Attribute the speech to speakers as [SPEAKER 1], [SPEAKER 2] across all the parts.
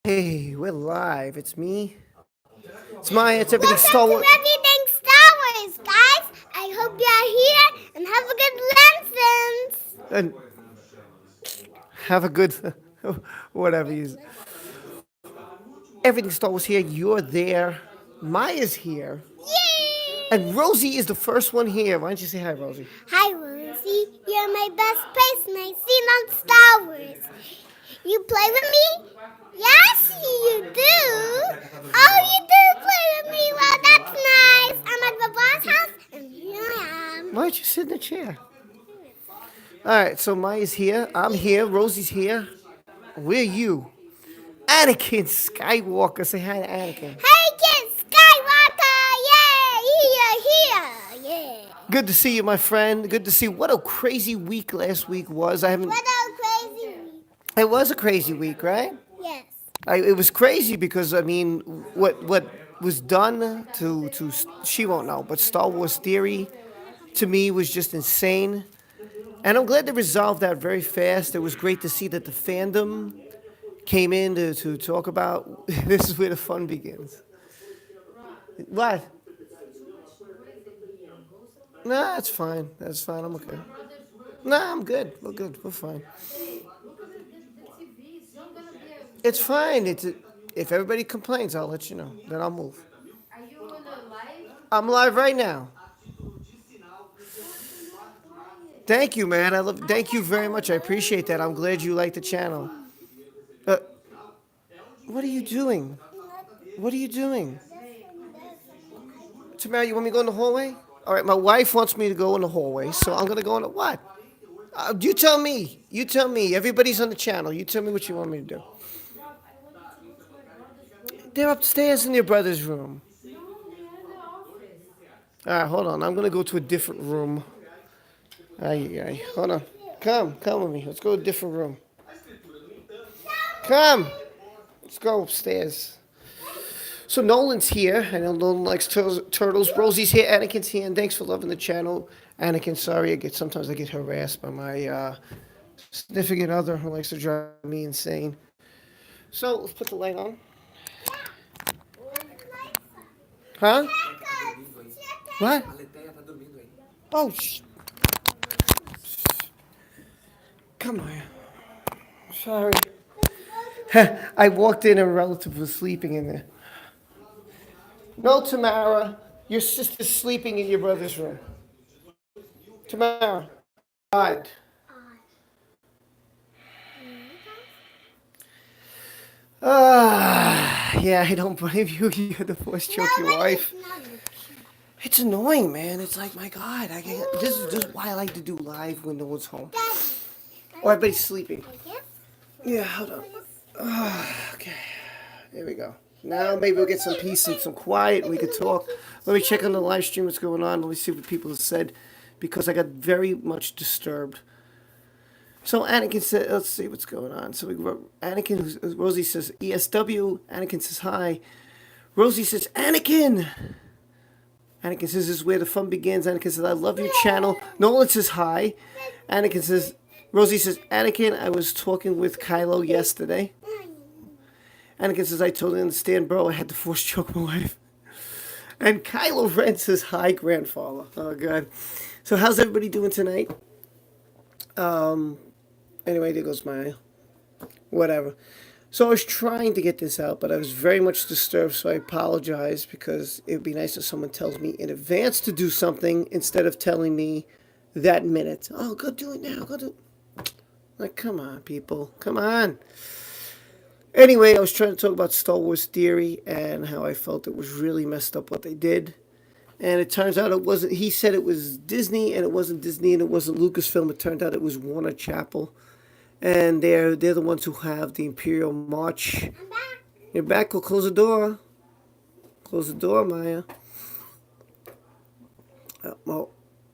[SPEAKER 1] Hey, we're live. It's me. It's Maya. It's everything
[SPEAKER 2] Welcome
[SPEAKER 1] Star
[SPEAKER 2] to
[SPEAKER 1] Wars.
[SPEAKER 2] Everything Star Wars, guys. I hope you're here and have a good lessons.
[SPEAKER 1] And have a good, whatever you. Everything Star Wars here. You're there. Maya's here.
[SPEAKER 2] Yay!
[SPEAKER 1] And Rosie is the first one here. Why don't you say hi, Rosie?
[SPEAKER 2] Hi, Rosie. You're my best person I seen on Star Wars. You play with me? Yes, you do. Oh, you do play with me. Well, that's nice. I'm at the boss house, and here I am.
[SPEAKER 1] Why don't you sit in the chair? All right, so Maya's here. I'm here. Rosie's here. We're you. Anakin Skywalker. Say hi to Anakin.
[SPEAKER 2] Hey, kids, Skywalker! Yeah, yeah.
[SPEAKER 1] Good to see you, my friend. Good to see you. What a crazy week last week was. I haven't.
[SPEAKER 2] What a crazy week.
[SPEAKER 1] It was a crazy week, right?
[SPEAKER 2] Yes.
[SPEAKER 1] It was crazy because I mean, what was done to she won't know, but Star Wars Theory to me was just insane, and I'm glad they resolved that very fast. It was great to see that the fandom came in to talk about. This is where the fun begins. What? Nah, it's fine. That's fine. I'm okay. Nah, I'm good. We're good. We're fine. It's fine. If everybody complains, I'll let you know. Then I'll move. I'm live right now. Thank you, man. I love. Thank you very much. I appreciate that. I'm glad you like the channel. Uh, what are you doing? What are you doing? Tamara, you want me to go in the hallway? All right. My wife wants me to go in the hallway, so I'm gonna go in the what? You tell me. You tell me. Everybody's on the channel. You tell me what you want me to do. They're upstairs in your brother's room. All right, hold on. I'm gonna go to a different room. Ay, ay. Hold on. Come with me. Let's go to a different room. Come. Let's go upstairs. So Nolan's here. I know Nolan likes turtles. Rosie's here. Anakin's here. And thanks for loving the channel. Anakin, sorry, sometimes I get harassed by my significant other who likes to drive me insane. So let's put the light on. Huh? What? Oh, come on. Sorry. I walked in and a relative was sleeping in there. No, Tamara. Your sister's sleeping in your brother's room. Tamara. God. Yeah, I don't blame you. You had to force choke your wife. It's annoying, man. It's like, my God. This is why I like to do live when no one's home. Or everybody's sleeping. Yeah, hold on. Okay, there we go. Now maybe we'll get some peace and some quiet and we can talk. Let me check on the live stream what's going on. Let me see what people have said because I got very much disturbed. So Anakin said, let's see what's going on. So Anakin, Rosie says ESW. Anakin says hi. Rosie says Anakin. Anakin says this is where the fun begins. Anakin says I love your channel. Nolan says hi. Anakin says, Rosie says Anakin, I was talking with Kylo yesterday. Anakin says I totally understand, bro. I had to force choke my wife. And Kylo Ren says hi, grandfather. Oh God. So how's everybody doing tonight? Anyway, there goes my whatever. So I was trying to get this out, but I was very much disturbed, so I apologize because it would be nice if someone tells me in advance to do something instead of telling me that minute. Oh, go do it now. Go do it. Like, come on, people. Come on. Anyway, I was trying to talk about Star Wars Theory and how I felt it was really messed up what they did. And it turns out it wasn't. He said it was Disney, and it wasn't Disney, and it wasn't Lucasfilm. It turned out it was Warner Chappell, and they're the ones who have the Imperial March.
[SPEAKER 2] I'm back.
[SPEAKER 1] You're back. Go close the door. Close the door, Maya. Well,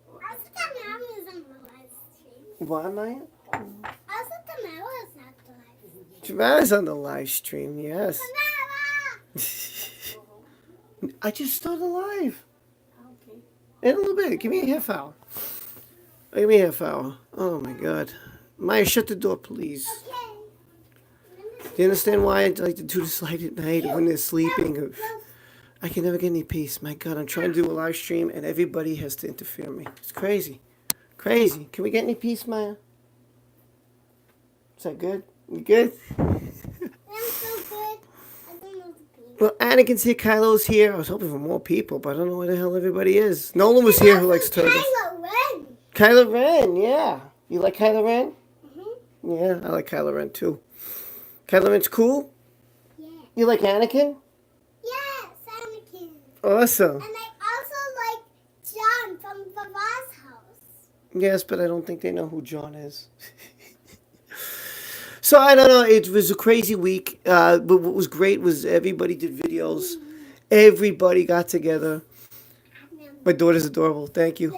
[SPEAKER 2] Also, Tamara's on the live stream.
[SPEAKER 1] why, Maya?
[SPEAKER 2] Also, Tamara's not the live stream.
[SPEAKER 1] Tamara's on the live stream. Yes.
[SPEAKER 2] Tamara!
[SPEAKER 1] I just started live.
[SPEAKER 2] Okay.
[SPEAKER 1] In a little bit. Give me a half hour. Give me a half hour. Oh my God. Maya, shut the door, please.
[SPEAKER 2] Okay.
[SPEAKER 1] You understand why I like to do this late at night when they're sleeping? I can never get any peace. My God, I'm trying to do a live stream and everybody has to interfere with me. It's crazy. Crazy. Can we get any peace, Maya? Is that good? You good?
[SPEAKER 2] I'm so good. I don't know the people.
[SPEAKER 1] Well, Anakin's here, Kylo's here. I was hoping for more people, but I don't know where the hell everybody is. Nolan was here who likes turtles.
[SPEAKER 2] Kylo Ren.
[SPEAKER 1] Kylo Ren, yeah. You like Kylo Ren?
[SPEAKER 2] Mm-hmm.
[SPEAKER 1] Yeah, I like Kylo Ren too. Kylo Ren's cool?
[SPEAKER 2] Yeah.
[SPEAKER 1] You like Anakin?
[SPEAKER 2] Yes, Anakin.
[SPEAKER 1] Awesome.
[SPEAKER 2] And I also like John from Baba's house.
[SPEAKER 1] Yes, but I don't think they know who John is. So I don't know. It was a crazy week. But what was great was everybody did videos. Everybody got together. My daughter's adorable. Thank you.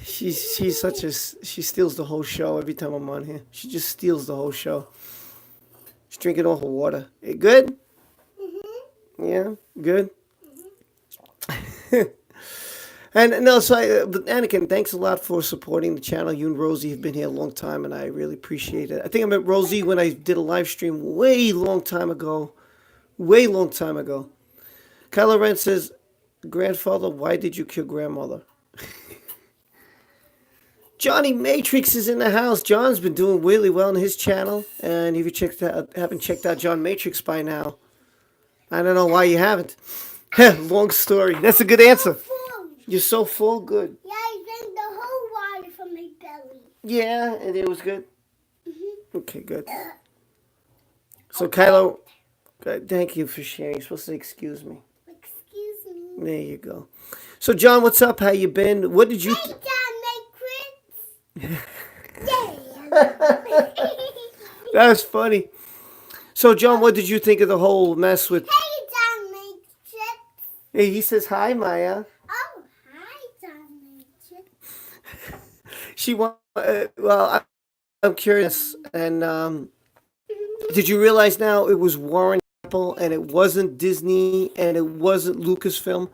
[SPEAKER 1] She's such a she steals the whole show every time I'm on here. She just steals the whole show. She's drinking all her water. Hey, good?
[SPEAKER 2] Mm-hmm.
[SPEAKER 1] Yeah, good. And no, so but Anakin, thanks a lot for supporting the channel. You and Rosie have been here a long time, and I really appreciate it. I think I met Rosie when I did a live stream way long time ago. Way long time ago. Kylo Ren says, "Grandfather, why did you kill grandmother?" Johnny Matrix is in the house. John's been doing really well on his channel, and if you haven't checked out John Matrix by now, I don't know why you haven't. Long story. That's a good answer. You're so full. Good.
[SPEAKER 2] Yeah, I drank the whole water from my belly.
[SPEAKER 1] Yeah, and it was good.
[SPEAKER 2] Mm-hmm.
[SPEAKER 1] Okay, good. So Kylo, thank you for sharing. You're supposed to say excuse me.
[SPEAKER 2] Excuse me.
[SPEAKER 1] There you go. So John, what's up? How you been? What did you?
[SPEAKER 2] Hey, John Matrix. Yeah.
[SPEAKER 1] That was funny. So John, what did you think of the whole mess with?
[SPEAKER 2] Hey, John Matrix.
[SPEAKER 1] Hey, he says hi, Maya.
[SPEAKER 2] Oh, hi, John Matrix.
[SPEAKER 1] She want. I'm curious. And did you realize now it was Warren Apple and it wasn't Disney and it wasn't Lucasfilm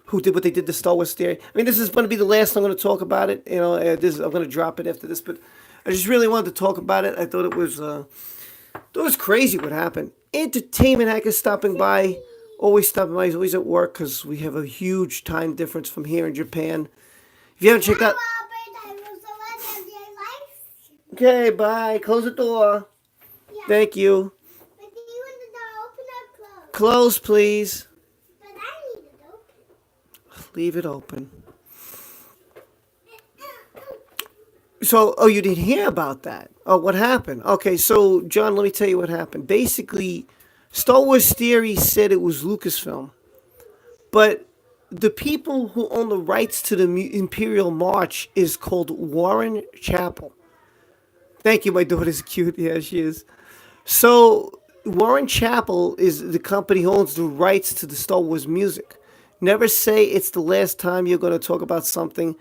[SPEAKER 1] who did what they did to Star Wars theory? I mean, this is going to be the last I'm going to talk about it. You know, I'm going to drop it after this, but I just really wanted to talk about it. I thought it was crazy what happened. Entertainment hackers stopping by, always stopping by. He's always at work because we have a huge time difference from here in Japan. If you haven't checked out. Okay, bye. Close the door.
[SPEAKER 2] Yeah.
[SPEAKER 1] Thank you.
[SPEAKER 2] But do you want the door open or closed?
[SPEAKER 1] Close, please.
[SPEAKER 2] But I need it open.
[SPEAKER 1] Leave it open. So, oh, you didn't hear about that. Oh, what happened? Okay, so, John, let me tell you what happened. Basically, Star Wars Theory said it was Lucasfilm. But the people who own the rights to the Imperial March is called Warren Chappell. Thank you, my daughter's cute. Yeah, she is. So, Warren Chappell is the company who owns the rights to the Star Wars music. Never say it's the last time you're going to talk about something.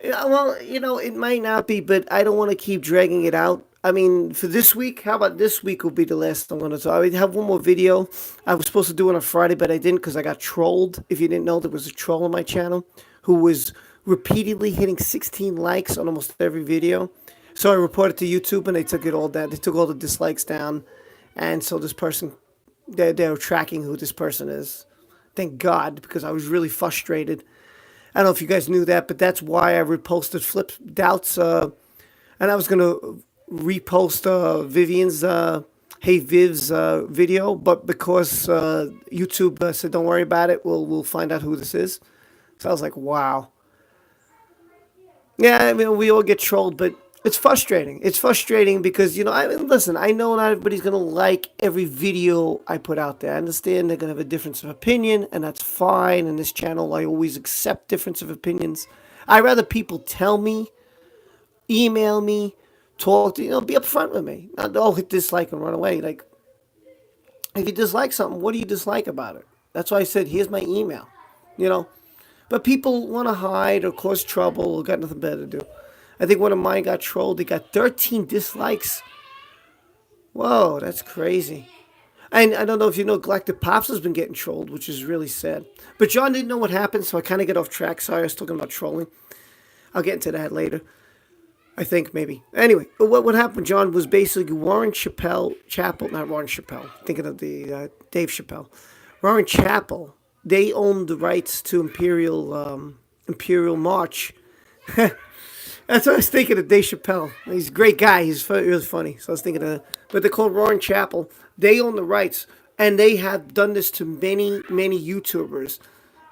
[SPEAKER 1] Well, you know, it might not be, but I don't want to keep dragging it out. I mean, for this week, how about this week will be the last I'm going to talk. I have one more video. I was supposed to do it on Friday, but I didn't because I got trolled. If you didn't know, there was a troll on my channel who was repeatedly hitting 16 likes on almost every video. So I reported to YouTube, and they took it all down. They took all the dislikes down. And so this person, they're tracking who this person is. Thank God, because I was really frustrated. I don't know if you guys knew that, but that's why I reposted Flip Doubts. And I was going to repost Vivian's, Hey Viv's video. But because YouTube said, don't worry about it, we'll find out who this is. So I was like, wow. Yeah, I mean, we all get trolled, but it's frustrating. It's frustrating because, you know, I mean, listen, I know not everybody's going to like every video I put out there. I understand they're going to have a difference of opinion, and that's fine. In this channel, I always accept difference of opinions. I'd rather people tell me, email me, talk to, you know, be upfront with me. Not, oh, hit dislike and run away. Like, if you dislike something, what do you dislike about it? That's why I said, here's my email, you know. But people want to hide or cause trouble or got nothing better to do. I think one of mine got trolled. They got 13 dislikes. Whoa, that's crazy. And I don't know if you know, Galactic Pops has been getting trolled, which is really sad. But John didn't know what happened, so I kind of get off track. Sorry, I was talking about trolling. I'll get into that later. I think maybe. Anyway, what happened, John, was basically Warren Chappell, Chappell, not Warren Chappell. Thinking of the Dave Chappelle, Warren Chappell. They owned the rights to Imperial March. That's what I was thinking of Dave Chappelle. He's a great guy. He's really funny. So I was thinking of, but they're called Warren Chappell. They own the rights, and they have done this to many, many YouTubers.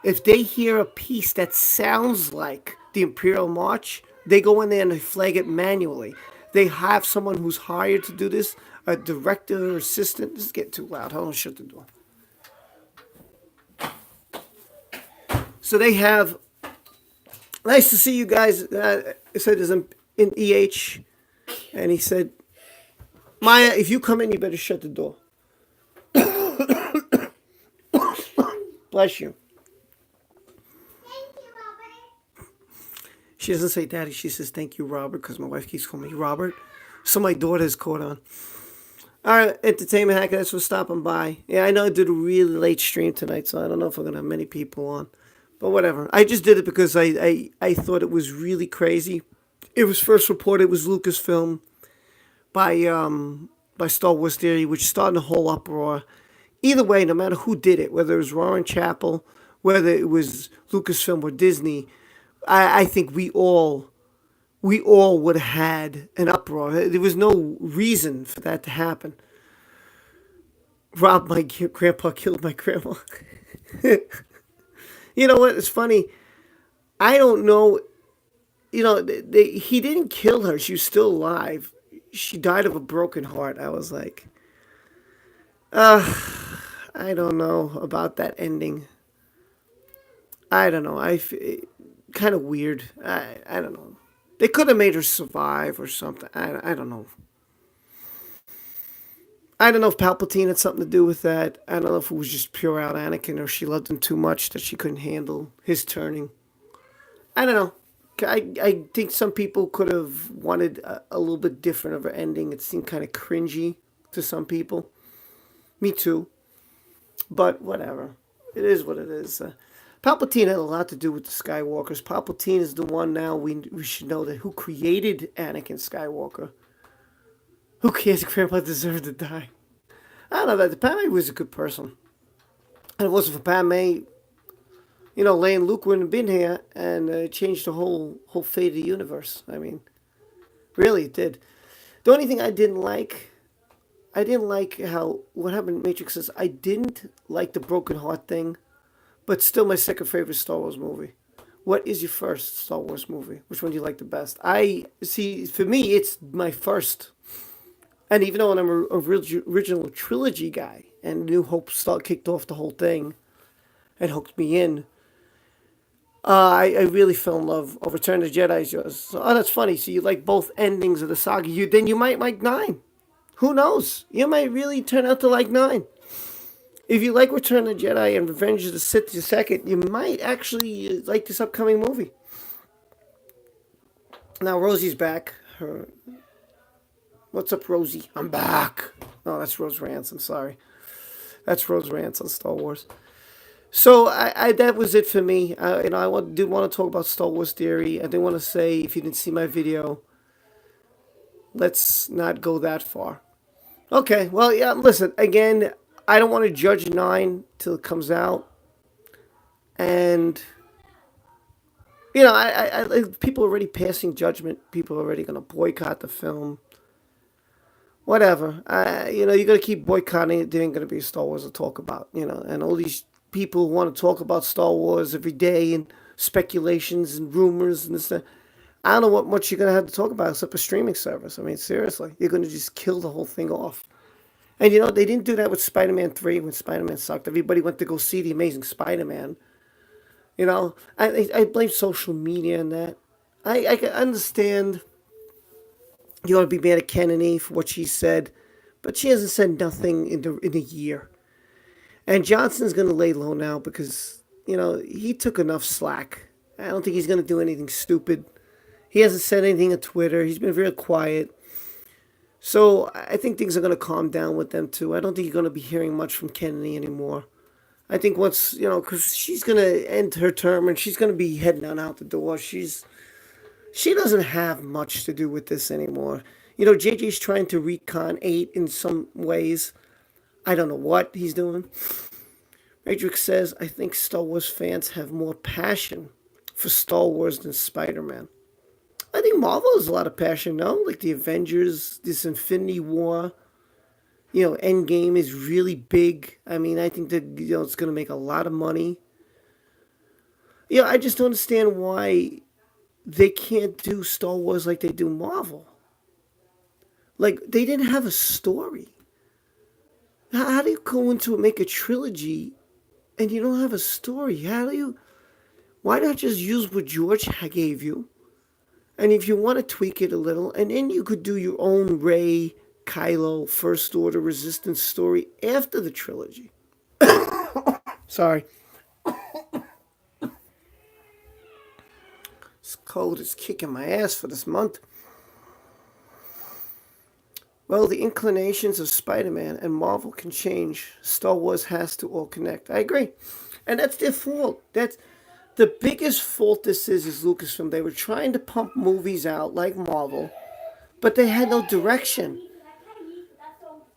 [SPEAKER 1] If they hear a piece that sounds like the Imperial March, they go in there and they flag it manually. They have someone who's hired to do this, a director or assistant. This is getting too loud. Hold on, shut the door. So they have. Nice to see you guys. I said there's in EH, and he said, Maya, if you come in, you better shut the door. Bless you.
[SPEAKER 2] Thank you, Robert.
[SPEAKER 1] She doesn't say daddy. She says thank you, Robert, because my wife keeps calling me Robert. So my daughter's caught on. All right, Entertainment Hacker, that's for stopping by. Yeah, I know I did a really late stream tonight, so I don't know if we're going to have many people on. But whatever. I just did it because I thought it was really crazy. It was first reported it was Lucasfilm by Star Wars Theory, which started a whole uproar. Either way, no matter who did it, whether it was Warren Chappell, whether it was Lucasfilm or Disney, I think we all would have had an uproar. There was no reason for that to happen. Rob, my grandpa killed my grandma. You know what? It's funny. I don't know. You know, he didn't kill her. She was still alive. She died of a broken heart. I was like, I don't know about that ending. I don't know. Kind of weird. I don't know. They could have made her survive or something. I don't know. I don't know if Palpatine had something to do with that. I don't know if it was just pure out Anakin or she loved him too much that she couldn't handle his turning. I don't know. I think some people could have wanted a little bit different of an ending. It seemed kind of cringy to some people. Me too. But whatever. It is what it is. Palpatine had a lot to do with the Skywalkers. Palpatine is the one now we should know that who created Anakin Skywalker. Who cares? Grandpa deserved to die. I don't know that Padme was a good person. And it wasn't for Padme, you know, Leia and Luke wouldn't have been here and changed the whole fate of the universe. I mean, really, it did. The only thing I didn't like how what happened in Matrix is I didn't like the broken heart thing, but still my second favorite Star Wars movie. What is your first Star Wars movie? Which one do you like the best? I see. For me, it's my first. And even though I'm a original trilogy guy, and New Hope kicked off the whole thing, and hooked me in, I really fell in love. Return of the Jedi is yours. So, oh, that's funny. So you like both endings of the saga. Then you might like 9. Who knows? You might really turn out to like 9. If you like Return of the Jedi and Revenge of the Sith the second, you might actually like this upcoming movie. Now Rosie's back. What's up, Rosie? I'm back. Oh, that's Rose Rance. I'm sorry. That's Rose Rance on Star Wars. So I that was it for me. I did want to talk about Star Wars Theory. I did want to say, if you didn't see my video, let's not go that far. Okay, well, yeah, listen, again, I don't want to judge 9 till it comes out. And, you know, I people are already passing judgment. People are already going to boycott the film. Whatever. You know, you're going to keep boycotting it. There ain't going to be a Star Wars to talk about, you know. And all these people who want to talk about Star Wars every day and speculations and rumors and this and that. I don't know what much you're going to have to talk about except a streaming service. I mean, seriously. You're going to just kill the whole thing off. And, you know, they didn't do that with Spider-Man 3 when Spider-Man sucked. Everybody went to go see The Amazing Spider-Man. You know, I blame social media and that. I can understand you want to be mad at Kennedy for what she said, but she hasn't said nothing in a year. And Johnson's going to lay low now because, you know, he took enough slack. I don't think he's going to do anything stupid. He hasn't said anything on Twitter. He's been very quiet. So I think things are going to calm down with them too. I don't think you're going to be hearing much from Kennedy anymore. I think once, you know, because she's going to end her term and she's going to be heading on out the door. She's She doesn't have much to do with this anymore. You know, JJ's trying to recon 8 in some ways. I don't know what he's doing. Matrix says, I think Star Wars fans have more passion for Star Wars than Spider-Man. I think Marvel has a lot of passion, no? Like the Avengers, this Infinity War, you know, Endgame is really big. I mean, I think that, you know, it's going to make a lot of money. Yeah, I just don't understand why they can't do Star Wars like they do Marvel. Like, they didn't have a story. How do you go into it, make a trilogy, and you don't have a story? How do you... Why not just use what George gave you? And if you want to tweak it a little, and then you could do your own Rey, Kylo, First Order, Resistance story after the trilogy. Sorry. This cold is kicking my ass for this month. Well, the inclinations of Spider-Man and Marvel can change. Star Wars has to all connect. I agree. And that's their fault. That's the biggest fault this is Lucasfilm. They were trying to pump movies out like Marvel, but they had no direction.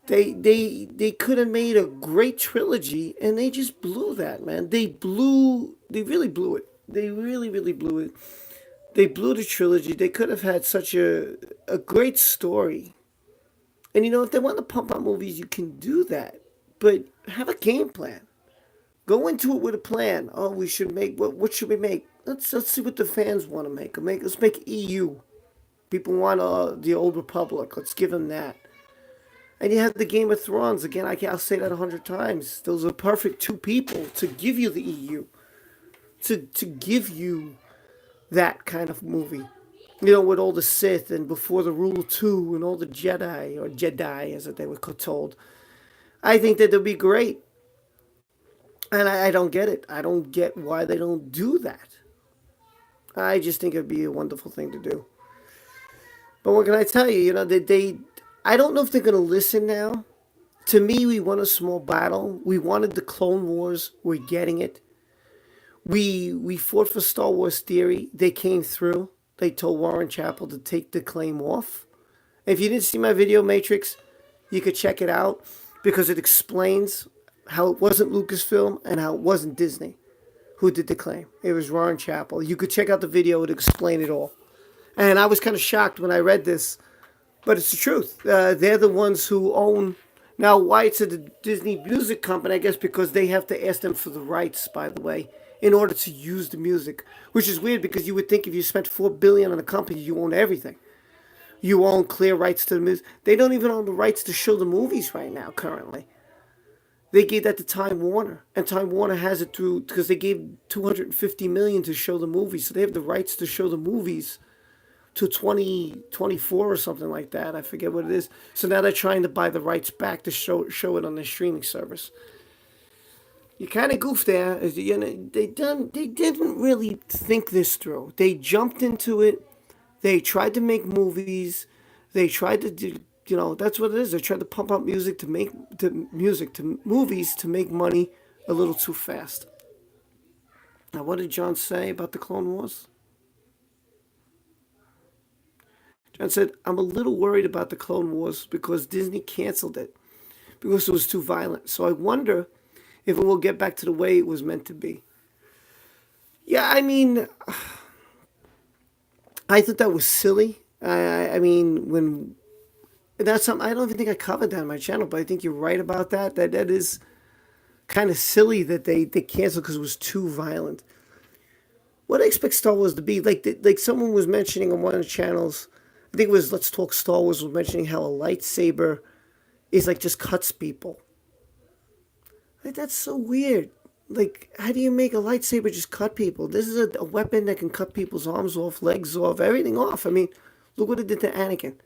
[SPEAKER 1] They could have made a great trilogy, and they just blew that, man. They really blew it. They really blew it. They blew the trilogy. They could have had such a great story. And you know, if they want to pump out movies, you can do that. But have a game plan. Go into it with a plan. Oh, we should make what should we make? Let's see what the fans want to make. Let's make EU. People want the Old Republic. Let's give them that. And you have the Game of Thrones again. I'll say that 100 times. Those are perfect two people to give you the EU, to give you that kind of movie. You know, with all the Sith and before the Rule 2 and all the Jedi, or Jedi as they were told. I think that would be great. And I don't get it. I don't get why they don't do that. I just think it'd be a wonderful thing to do. But what can I tell you? You know, I don't know if they're going to listen now. To me, we won a small battle. We wanted the Clone Wars. We're getting it. We fought for Star Wars theory. They came through. They told Warren Chappell to take the claim off. If you didn't see my video, Matrix, you could check it out because it explains how it wasn't Lucasfilm and how it wasn't Disney who did the claim. It was Warren Chappell. You could check out the video. It explained it all. And I was kind of shocked when I read this, but it's the truth. They're the ones who own... Now, why it's a Disney music company, I guess because they have to ask them for the rights, by the way, in order to use the music. Which is weird because you would think if you spent $4 billion on a company, you own everything. You own clear rights to the music. They don't even own the rights to show the movies right now, currently. They gave that to Time Warner, and Time Warner has it through because they gave $250 million to show the movies, so they have the rights to show the movies to 2024 or something like that. I forget what it is. So now they're trying to buy the rights back to show it on their streaming service. You kind of goofed there. You know, they didn't really think this through. They jumped into it. They tried to make movies. They tried to do. You know, that's what it is. They tried to pump up music to movies to make money a little too fast. Now, what did John say about the Clone Wars? John said, I'm a little worried about the Clone Wars because Disney canceled it because it was too violent. So I wonder if it will get back to the way it was meant to be. Yeah, I mean, I thought that was silly. I mean, when... That's something I don't even think I covered that on my channel, but I think you're right about that. That is kind of silly that they canceled because it was too violent. What do I expect Star Wars to be? Like someone was mentioning on one of the channels, I think it was Let's Talk Star Wars, was mentioning how a lightsaber is like just cuts people. Like, that's so weird. Like, how do you make a lightsaber just cut people? This is a weapon that can cut people's arms off, legs off, everything off. I mean, look what it did to Anakin.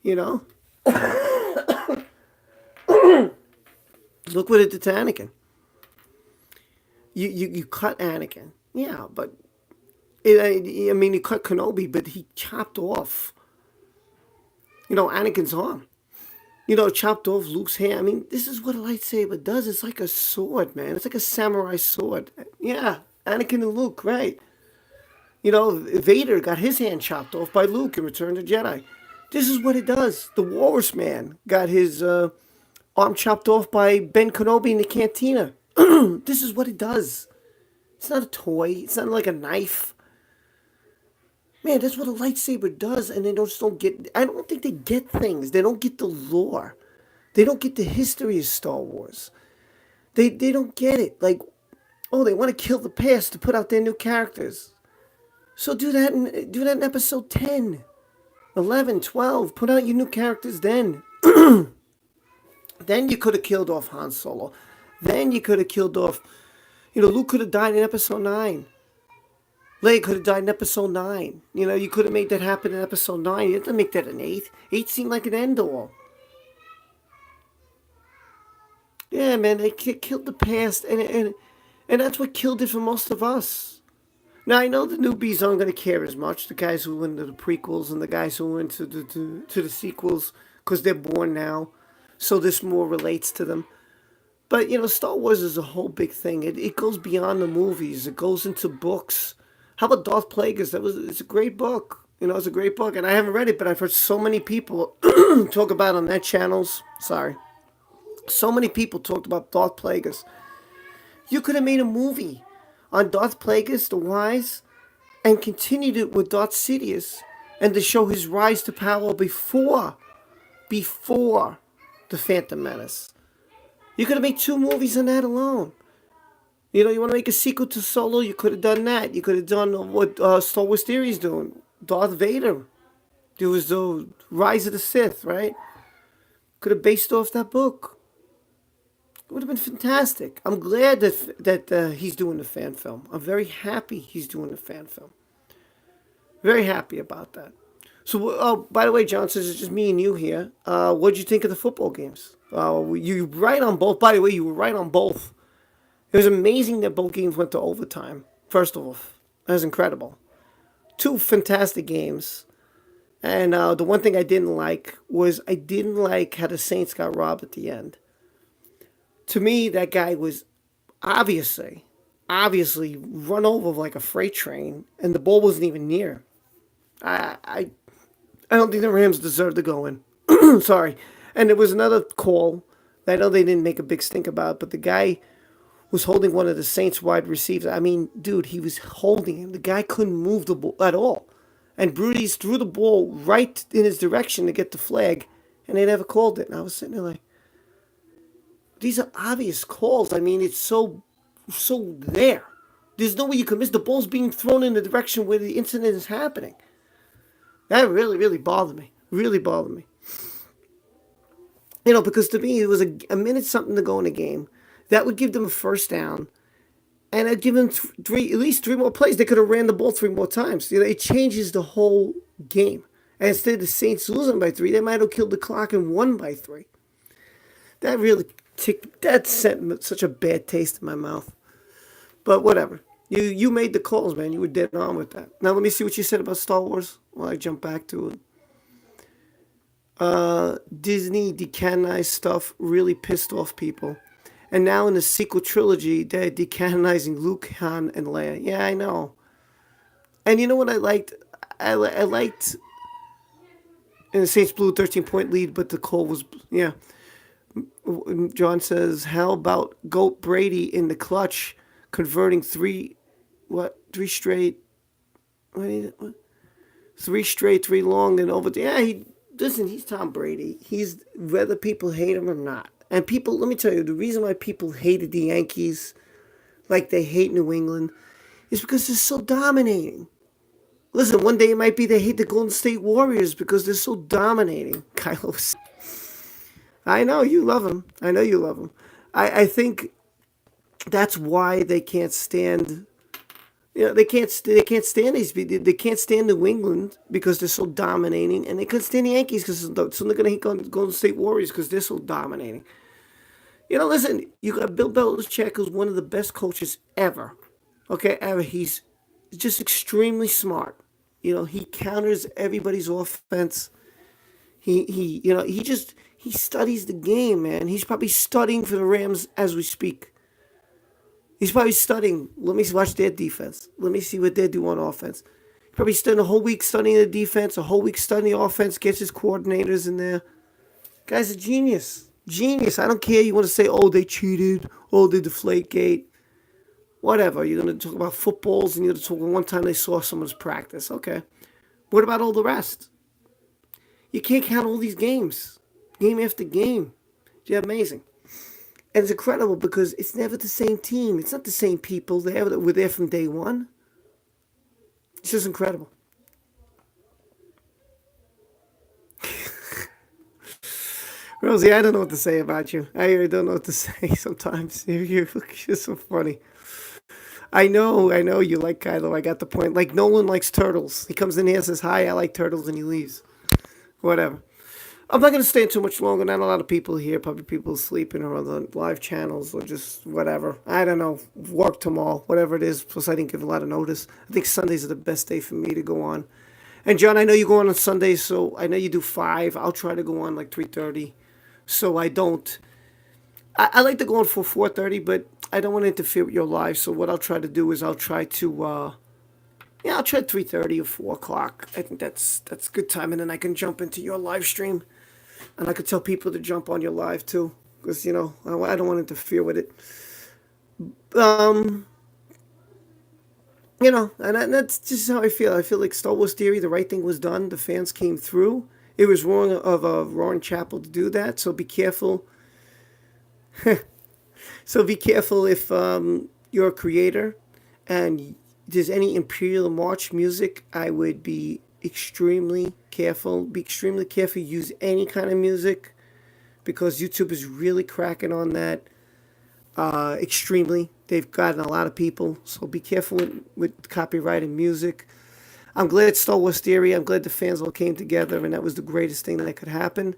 [SPEAKER 1] You know? Look what it did to Anakin. You cut Anakin. Yeah, but... I mean, you cut Kenobi, but he chopped off, you know, Anakin's arm. You know, chopped off Luke's hand. I mean, this is what a lightsaber does. It's like a sword, man. It's like a samurai sword. Yeah, Anakin and Luke, right. Vader got his hand chopped off by Luke in Return of the Jedi. This is what it does. The Walrus Man got his arm chopped off by Ben Kenobi in the cantina. This is what it does. It's not a toy. It's not like a knife. Man, that's what a lightsaber does, and they just don't get. I don't think they get things. They don't get the lore. They don't get the history of Star Wars. They don't get it. Like, oh, they want to kill the past to put out their new characters. So do that in episode 10, 11, 12. Put out your new characters then. Then you could have killed off Han Solo. Then you could have killed off. Luke could have died in episode 9. Leia could have died in episode 9. You could have made that happen in episode 9. You didn't make that an 8. 8 seemed like an end all. Yeah, man, they killed the past, and that's what killed it for most of us. Now, I know the newbies aren't going to care as much, the guys who went to the prequels and the guys who went to the sequels, because they're born now, so this more relates to them. But, Star Wars is a whole big thing. It goes beyond the movies. It goes into books. How about Darth Plagueis? It's a great book. It's a great book, and I haven't read it, but I've heard so many people talk about it on their channels. Sorry. So many people talked about Darth Plagueis. You could have made a movie on Darth Plagueis the Wise and continued it with Darth Sidious and to show his rise to power before the Phantom Menace. You could have made 2 movies on that alone. You want to make a sequel to Solo, you could have done that. You could have done what Star Wars Theory is doing. Darth Vader. There was the Rise of the Sith, right? Could have based off that book. It would have been fantastic. I'm glad that he's doing the fan film. I'm very happy he's doing the fan film. Very happy about that. So, by the way, John, since it's just me and you here, what did you think of the football games? You were right on both. By the way, you were right on both. It was amazing that both games went to overtime. First of all, that was incredible. 2 fantastic games. And the one thing I didn't like was I didn't like how the Saints got robbed at the end. To me, that guy was obviously run over like a freight train, and the ball wasn't even near. I don't think the Rams deserved to go in. Sorry. And there was another call that I know they didn't make a big stink about, but the guy was holding one of the Saints wide receivers. I mean, dude, he was holding him. The guy couldn't move the ball at all. And Brudy's threw the ball right in his direction to get the flag, and they never called it. And I was sitting there like, these are obvious calls. I mean, it's so there. There's no way you can miss. The ball's being thrown in the direction where the incident is happening. That really, really bothered me. Really bothered me. Because to me, it was a minute something to go in the game. That would give them a first down. And I'd give them at least 3 more plays. They could have ran the ball 3 more times. It changes the whole game. And instead of the Saints losing by 3, they might have killed the clock and won by 3. That really that sent such a bad taste in my mouth. But whatever. You made the calls, man. You were dead on with that. Now let me see what you said about Star Wars while I jump back to it. Disney decanonized stuff really pissed off people. And now in the sequel trilogy, they're decanonizing Luke, Han, and Leia. Yeah, I know. And you know what I liked? I liked in the Saints blew a 13-point lead, but the call was, yeah. John says, how about Goat Brady in the clutch, converting 3 straight, 3 straight, 3 long, and over. Yeah, he's Tom Brady. He's, whether people hate him or not. And people, let me tell you, the reason why people hated the Yankees like they hate New England is because they're so dominating. Listen, one day it might be they hate the Golden State Warriors because they're so dominating. Kylo. I know you love him. I know you love him. I think that's why they can't stand. They can't stand these. They can't stand New England because they're so dominating, and they couldn't stand the Yankees because so they're gonna hate Golden State Warriors because they're so dominating. Listen, you got Bill Belichick, who's one of the best coaches ever. Okay, ever. He's just extremely smart. He counters everybody's offense. He studies the game, man. He's probably studying for the Rams as we speak. He's probably studying. Let me watch their defense. Let me see what they do on offense. Probably spend a whole week studying the defense, a whole week studying the offense, gets his coordinators in there. Guy's a genius. Genius. I don't care. You want to say, oh, they cheated. Oh, they deflate gate. Whatever. You're going to talk about footballs and you're going to talk about one time they saw someone's practice. Okay. What about all the rest? You can't count all these games. Game after game. Yeah, amazing. And it's incredible because it's never the same team. It's not the same people. They were there from day one. It's just incredible. Rosie, I don't know what to say about you. I really don't know what to say sometimes. You're just so funny. I know you like Kylo. I got the point. Like, Nolan likes turtles. He comes in here and says, hi, I like turtles, and he leaves. Whatever. I'm not going to stay too much longer. Not a lot of people here. Probably people sleeping or on the live channels or just whatever. I don't know. Work tomorrow. Whatever it is. Plus, I didn't give a lot of notice. I think Sundays are the best day for me to go on. And, John, I know you go on Sundays, so I know you do 5. I'll try to go on like 3:30. So I don't... I like to go on for 4:30, but I don't want to interfere with your live. So what I'll try to do is I'll try to... I'll try 3:30 or 4 o'clock. I think that's good time. And then I can jump into your live stream. And I could tell people to jump on your live too, because I don't want to interfere with it. And that's just how I feel. I feel like Star Wars Theory, the right thing was done. The fans came through. It was wrong of Roaring Chapel to do that. So be careful. So be careful if you're a creator and there's any Imperial March music. I would be extremely careful. Be extremely careful. Use any kind of music because YouTube is really cracking on that extremely. They've gotten a lot of people, so be careful with copyright and music. I'm glad Star Wars Theory. I'm glad the fans all came together, and that was the greatest thing that could happen.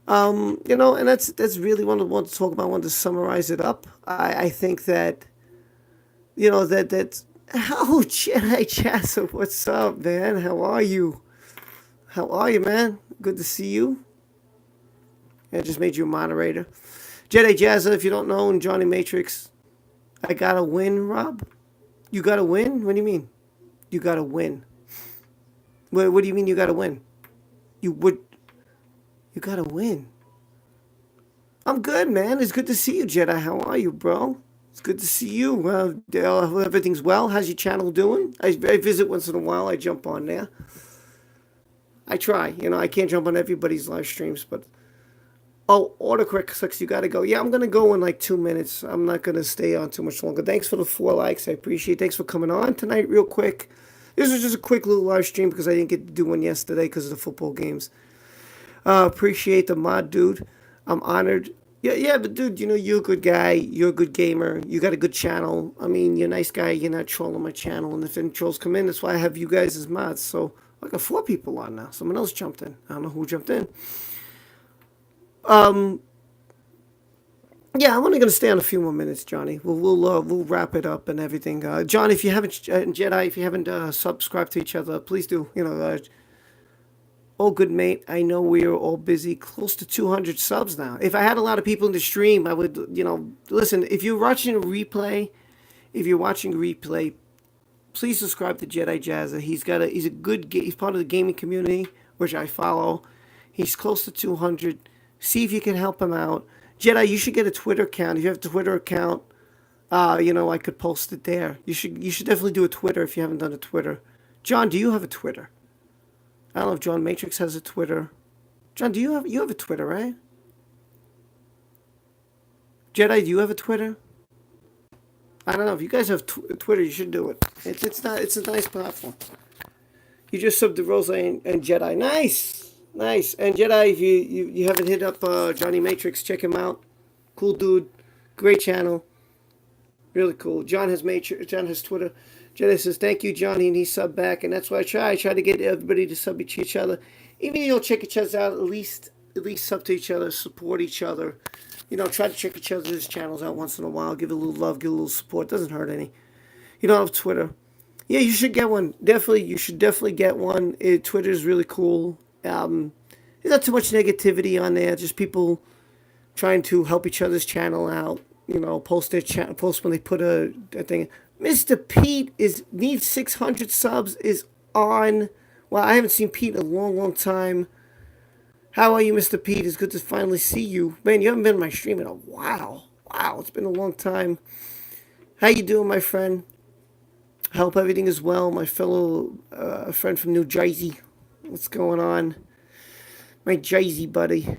[SPEAKER 1] And that's really what I want to talk about. I want to summarize it up. I think that that's. Oh, Jedi Jazza, what's up, man? How are you? How are you, man? Good to see you. I just made you a moderator. Jedi Jazza, if you don't know, and Johnny Matrix, I gotta win, Rob. You gotta win? What do you mean? You gotta win. What do you mean you gotta win? You gotta win. I'm good, man. It's good to see you, Jedi. How are you, bro? It's good to see you. Everything's well. How's your channel doing? I visit once in a while. I jump on there. I try. I can't jump on everybody's live streams, but... Oh, autocorrect sucks. You got to go. Yeah, I'm going to go in like 2 minutes. I'm not going to stay on too much longer. Thanks for the 4 likes. I appreciate it. Thanks for coming on tonight real quick. This was just a quick little live stream because I didn't get to do one yesterday because of the football games. Appreciate the mod, dude. I'm honored. Yeah, but dude, you're a good guy. You're a good gamer. You got a good channel. I mean, you're a nice guy. You're not trolling my channel. And if any trolls come in, that's why I have you guys as mods. So I got 4 people on now. Someone else jumped in. I don't know who jumped in. Yeah, I'm only going to stay on a few more minutes, Johnny. We'll wrap it up and everything. John, if you haven't, Jedi, if you haven't subscribed to each other, please do. Oh, good mate. I know we are all busy. Close to 200 subs now. If I had a lot of people in the stream, I would, listen. If you're watching a replay, please subscribe to Jedi Jazza. He's part of the gaming community, which I follow. He's close to 200. See if you can help him out. Jedi, you should get a Twitter account. If you have a Twitter account, I could post it there. You should definitely do a Twitter if you haven't done a Twitter. John, do you have a Twitter? I don't know if John Matrix has a Twitter. John, you have a Twitter, right? Jedi, do you have a Twitter? I don't know. If you guys have Twitter, you should do it. It's a nice platform. You just subbed to Rosa and Jedi. Nice. And Jedi, if you haven't hit up Johnny Matrix, check him out. Cool dude. Great channel. Really cool. John has Twitter. Jedi says, thank you, Johnny, and he subbed back. And that's what I try. I try to get everybody to sub to each other. Even if you don't check each other out, at least sub to each other, support each other. Try to check each other's channels out once in a while. Give a little love, give a little support. Doesn't hurt any. You don't have Twitter. Yeah, you should get one. You should definitely get one. Twitter is really cool. There's not too much negativity on there. Just people trying to help each other's channel out. Post when they put a thing. Mr. Pete needs 600 subs is on. Well, I haven't seen Pete in a long, long time. How are you, Mr. Pete? It's good to finally see you. Man, you haven't been in my stream in a while. Wow, it's been a long time. How you doing, my friend? I hope everything is well. My fellow friend from New Jersey. What's going on? My Jersey buddy.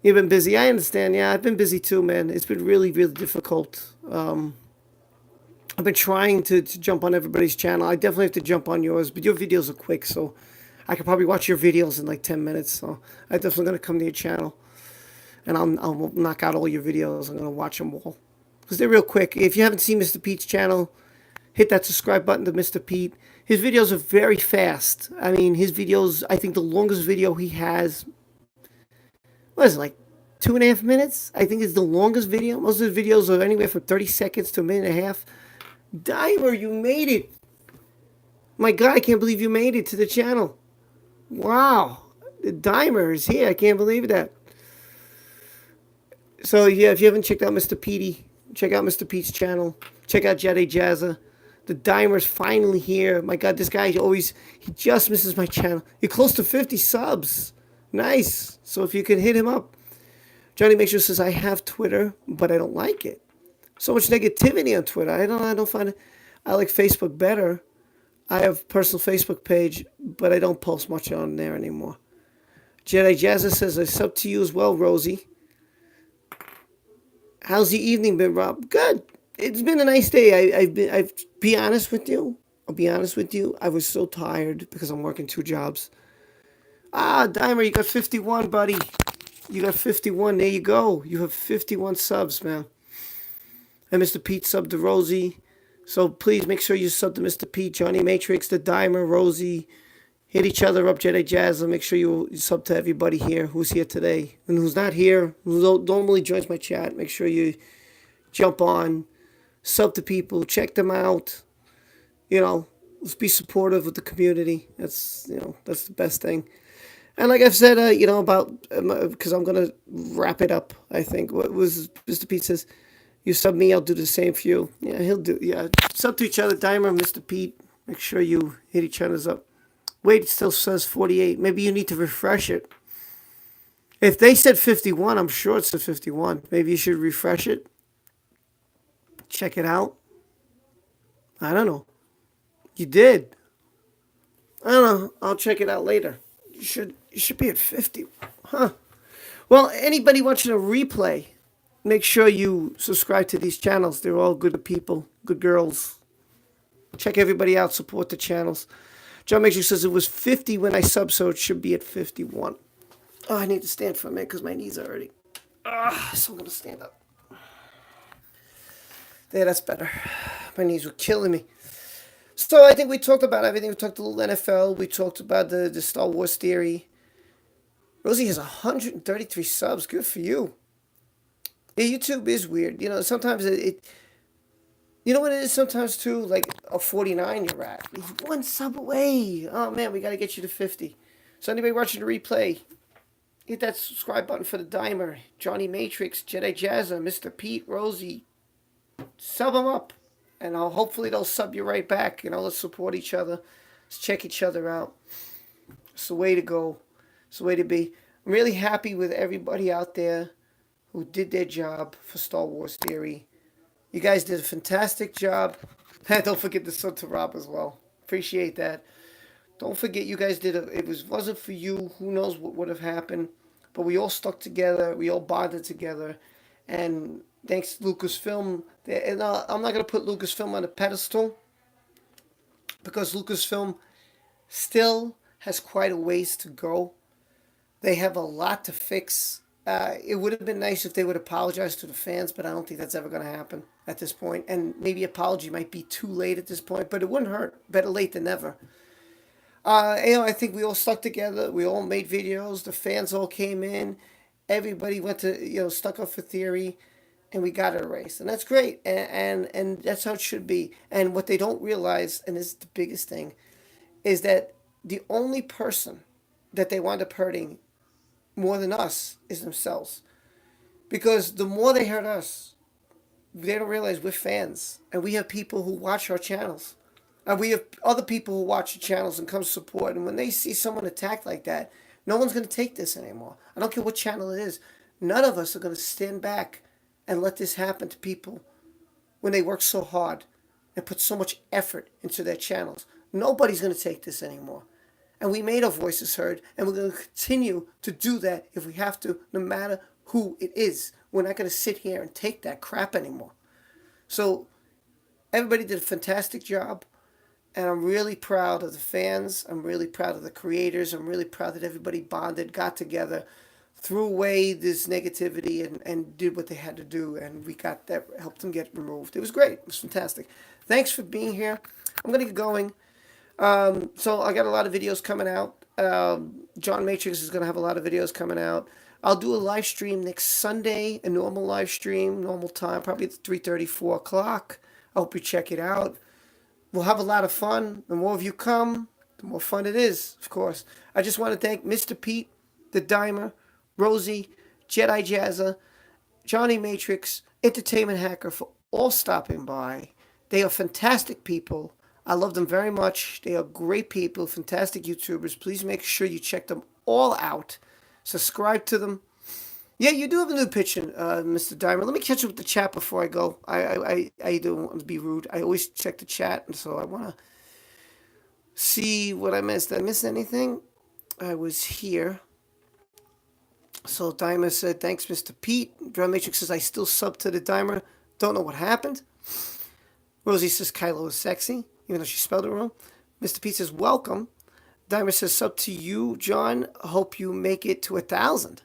[SPEAKER 1] You've been busy. I understand. Yeah, I've been busy too, man. It's been really, really difficult. I've been trying to jump on everybody's channel. I definitely have to jump on yours, but your videos are quick, so I could probably watch your videos in like 10 minutes. So I'm definitely going to come to your channel, and I'll knock out all your videos. I'm going to watch them all because they're real quick. If you haven't seen Mr. Pete's channel, hit that subscribe button to Mr. Pete. His videos are very fast. I mean, his videos, I think the longest video he has, what is it, like 2.5 minutes? I think it's the longest video. Most of the videos are anywhere from 30 seconds to a minute and a half. Diver, you made it. My God, I can't believe you made it to the channel. Wow. The Dimer is here. I can't believe that. So, yeah, if you haven't checked out Mr. Petey, check out Mr. Pete's channel. Check out Jedi Jazza. The Dimer's finally here. My God, this guy he just misses my channel. You're close to 50 subs. Nice. So if you could hit him up. Johnny Make Sure says, I have Twitter, but I don't like it. So much negativity on Twitter. I don't find it. I like Facebook better. I have a personal Facebook page, but I don't post much on there anymore. Jedi Jazza says, I sub to you as well, Rosie. How's the evening been, Rob? Good. It's been a nice day. I'll be honest with you. I was so tired because I'm working 2 jobs. Dimer, you got 51, buddy. You got 51. There you go. You have 51 subs, man. And Mr. Pete subbed to Rosie. So please make sure you sub to Mr. Pete, Johnny Matrix, the Dimer, Rosie. Hit each other up, Jedi Jazz. Make sure you sub to everybody here who's here today. And who's not here, who normally joins my chat. Make sure you jump on, sub to people, check them out. Let's be supportive of the community. That's the best thing. And like I've said, because I'm going to wrap it up, I think. What was Mr. Pete says, you sub me, I'll do the same for you. Yeah, he'll do. Yeah, sub to each other, Dimer, Mr. Pete. Make sure you hit each other's up. Wait, it still says 48. Maybe you need to refresh it. If they said 51, I'm sure it's the 51. Maybe you should refresh it. Check it out. I don't know. You did. I don't know. I'll check it out later. You should be at 50. Huh. Well, anybody watching a replay, make sure you subscribe to these channels. They're all good people, good girls. Check everybody out. Support the channels. John Makes You says it was 50 when I subbed, so it should be at 51. Oh, I need to stand for a minute because my knees are hurting. So I'm going to stand up. There, that's better. My knees were killing me. So I think we talked about everything. We talked a little NFL. We talked about the Star Wars theory. Rosie has 133 subs. Good for you. Yeah, YouTube is weird. Sometimes it you know what it is sometimes too? Like a 49 you're at. He's 1 sub away. Oh man, we got to get you to 50. So anybody watching the replay, hit that subscribe button for the Dimer, Johnny Matrix, Jedi Jazza, Mr. Pete, Rosie. Sub them up. And hopefully they'll sub you right back. Let's support each other. Let's check each other out. It's the way to go. It's the way to be. I'm really happy with everybody out there who did their job for Star Wars Theory. You guys did a fantastic job. And don't forget to sub to Rob as well. Appreciate that. Don't forget you guys did it. Wasn't for you, who knows what would have happened. But we all stuck together. We all bonded together. And thanks to Lucasfilm. And I'm not going to put Lucasfilm on a pedestal because Lucasfilm still has quite a ways to go. They have a lot to fix. It would have been nice if they would apologize to the fans, but I don't think that's ever going to happen at this point. And maybe apology might be too late at this point, but it wouldn't hurt. Better late than never. I think we all stuck together. We all made videos. The fans all came in. Everybody went to, stuck up for Theory. And we got it erased. And that's great. And that's how it should be. And what they don't realize, and this is the biggest thing, is that the only person that they wind up hurting more than us is themselves. Because the more they hurt us, they don't realize we're fans. And we have people who watch our channels. We have other people who watch the channels and come support. And when they see someone attacked like that, no one's going to take this anymore. I don't care what channel it is. None of us are going to stand back and let this happen to people when they work so hard and put so much effort into their channels. Nobody's going to take this anymore. And we made our voices heard, and we're going to continue to do that if we have to, no matter who it is. We're not going to sit here and take that crap anymore. So everybody did a fantastic job, and I'm really proud of the fans. I'm really proud of the creators. I'm really proud that everybody bonded, got together, threw away this negativity, and did what they had to do, and we got that, helped them get removed. It was great. It was fantastic. Thanks for being here. I'm going to get going. So I got a lot of videos coming out. John Matrix is going to have a lot of videos coming out. I'll do a live stream next Sunday, a normal live stream, normal time, probably at 3:30, 4 o'clock. I hope you check it out. We'll have a lot of fun. The more of you come, the more fun it is, of course. I just want to thank Mr. Pete, the Dimer, Rosie, Jedi Jazza, Johnny Matrix, Entertainment Hacker for all stopping by. They are fantastic people. I love them very much. They are great people, fantastic YouTubers. Please make sure you check them all out. Subscribe to them. Yeah, you do have a new picture, Mr. Dimer. Let me catch up with the chat before I go. I don't want to be rude. I always check the chat, and so I want to see what I missed. Did I miss anything? I was here. So Dimer said, thanks, Mr. Pete. Drum Matrix says, I still sub to the Dimer. Don't know what happened. Rosie says, Kylo is sexy, even though she spelled it wrong. Mr. Pete says, welcome. Dimer says, sub to you, John. Hope you make it to 1,000.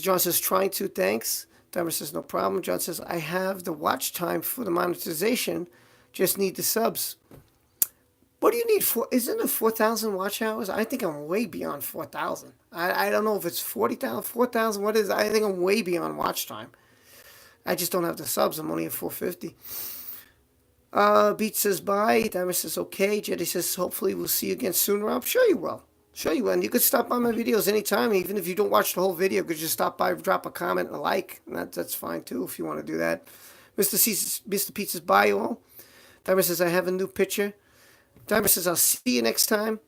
[SPEAKER 1] John says, trying to, thanks. Dimer says, no problem. John says, I have the watch time for the monetization. Just need the subs. What do you need for? Isn't it 4,000 watch hours? I think I'm way beyond 4,000. I don't know if it's 40,000, 4,000. What is it? I think I'm way beyond watch time. I just don't have the subs. I'm only at 450. Beat says bye. Dimer says okay. Jetty says hopefully we'll see you again soon. I'm sure you will. Sure you will. And you could stop by my videos anytime, even if you don't watch the whole video. You could just stop by, drop a comment, and a like. And that's fine too if you want to do that. Mr. Pete says bye all. Dimer says I have a new picture. Dimer says I'll see you next time.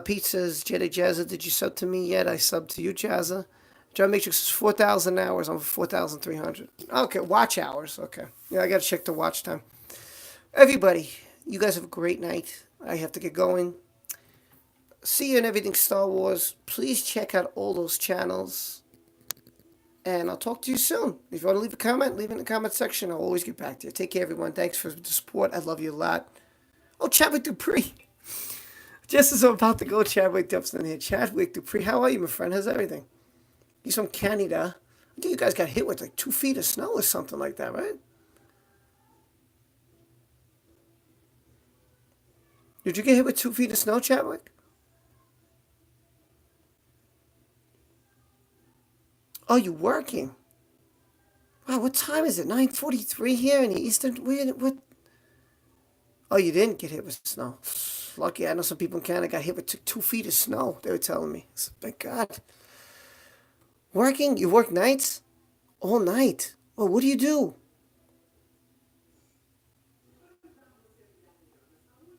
[SPEAKER 1] Pete says Jetty Jazza, did you sub to me yet? I subbed to you, Jazza. John Matrix says 4,000 hours. I'm 4,300. Okay, watch hours. Okay. Yeah, I got to check the watch time. Everybody, you guys have a great night. I have to get going. See you in everything Star Wars. Please check out all those channels. And I'll talk to you soon. If you want to leave a comment, leave it in the comment section. I'll always get back to you. Take care, everyone. Thanks for the support. I love you a lot. Oh, Chadwick Dupree. Just as I'm about to go, Chadwick Dupree here. Chadwick Dupree, how are you, my friend? How's everything? He's from Canada. I think you guys got hit with like 2 feet of snow or something like that, right? Did you get hit with 2 feet of snow, Chadwick? Oh, you're working. Wow, what time is it? 9:43 here in the eastern. What? Oh, you didn't get hit with snow. Lucky. I know some people in Canada got hit with 2 feet of snow. They were telling me. Thank God. Working? You work nights? All night? Well, what do you do?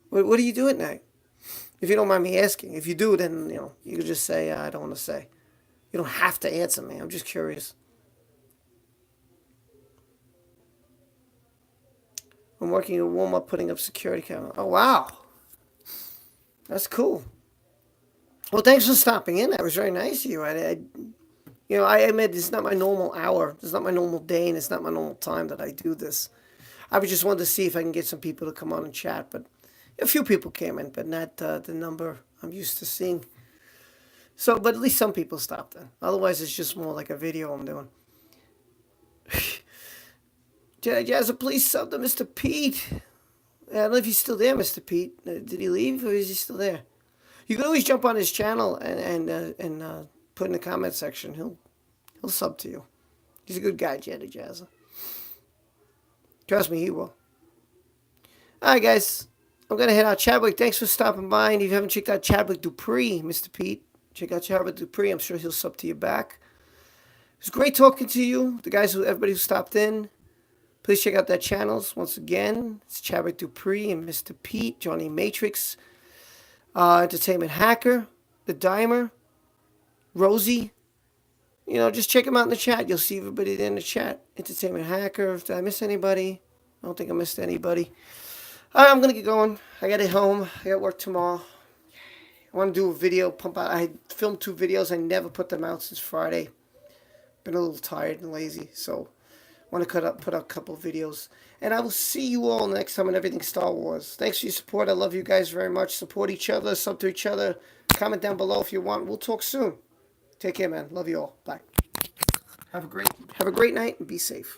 [SPEAKER 1] What do you do at night? If you don't mind me asking. If you do, then, you can just say, I don't want to say. You don't have to answer me. I'm just curious. I'm working in Walmart putting up security camera. Oh, wow. That's cool. Well, thanks for stopping in. That was very nice of you. I admit it's not my normal hour. It's not my normal day, and it's not my normal time that I do this. I just wanted to see if I can get some people to come on and chat, but a few people came in, but not the number I'm used to seeing. So, but at least some people stopped in. Otherwise, it's just more like a video I'm doing. Jazza, please sub to Mr. Pete. I don't know if he's still there, Mr. Pete. Did he leave, or is he still there? You can always jump on his channel and put in the comment section. He'll sub to you. He's a good guy, Jazza. Trust me, he will. All right, guys. I'm going to head out. Chadwick, thanks for stopping by. And if you haven't checked out Chadwick Dupree, Mr. Pete, check out Chadwick Dupree. I'm sure he'll sub to you back. It was great talking to you. Everybody who stopped in. Please check out their channels. Once again, it's Chadwick Dupree and Mr. Pete, Johnny Matrix, Entertainment Hacker, The Dimer, Rosie. You know, just check them out in the chat. You'll see everybody there in the chat. Entertainment Hacker. Did I miss anybody? I don't think I missed anybody. All right, I'm going to get going. I got to get home. I got work tomorrow. I want to do a video, pump out. I filmed 2 videos. I never put them out since Friday. Been a little tired and lazy, so I want to put out a couple of videos. And I will see you all next time on Everything Star Wars. Thanks for your support. I love you guys very much. Support each other, sub to each other. Comment down below if you want. We'll talk soon. Take care, man. Love you all. Bye. Have a great night and be safe.